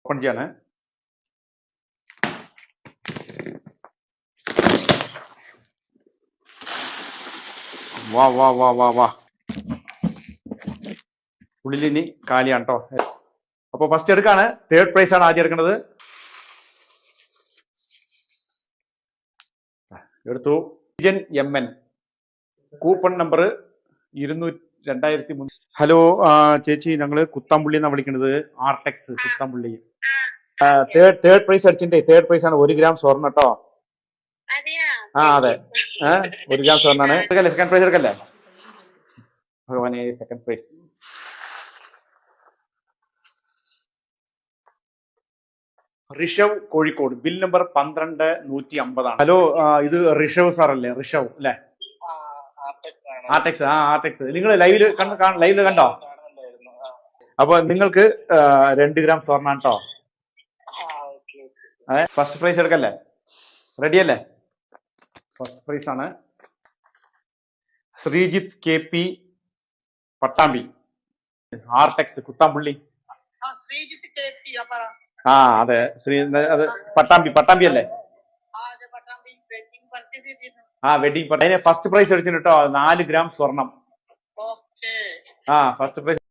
Open ചെയ്യാണ്. വാ വാ വാ വാ വാ ഉള്ളിലിനി കാലിയാണ് കേട്ടോ. അപ്പൊ ഫസ്റ്റ് എടുക്കാണ്. തേർഡ് പ്രൈസ് ആണ് ആദ്യം എടുക്കുന്നത്. എടുത്തു. MN coupon number 2000. ഹലോ ചേച്ചി, ഞങ്ങള് കുത്താമ്പുള്ളി എന്നാ വിളിക്കുന്നത്. ആർടെക്സ് കുത്താമ്പുള്ളി. തേർഡ് പ്രൈസ് അടിച്ചിട്ടേ. തേർഡ് പ്രൈസ് ആണ്. 1 ഗ്രാം സ്വർണ്ണം കേട്ടോ. അതെ. 1 ഗ്രാം സ്വർണ്ണാണ്. സെക്കൻഡ് പ്രൈസ് എടുക്കല്ലേ ഭഗവാനെ. Second prize Rishav, Kozhikode. Bill number 12150 ആണ്. ഹലോ, ഇത് ഋഷവ് സാർ അല്ലേ? ഋഷവ് അല്ലേ? ആർടെക്സ്. ആർടെക്സ്. നിങ്ങൾ ലൈവില് കണ്ടോ? അപ്പൊ നിങ്ങൾക്ക് 2 ഗ്രാം സ്വർണ്ണാണ് കേട്ടോ. അതെ. ഫസ്റ്റ് പ്രൈസ് എടുക്കല്ലേ? റെഡി അല്ലേ? ഫസ്റ്റ് പ്രൈസ് ആണ് ശ്രീജിത്ത് KP പട്ടാമ്പി. ആർടെക്സ് കുത്താമ്പുള്ളി. അതെ. അത് പട്ടാമ്പി അല്ലേ? വെഡിങ്. അതിന് ഫസ്റ്റ് പ്രൈസ് എടുത്തിട്ട് കേട്ടോ. 4 ഗ്രാം സ്വർണം. First prize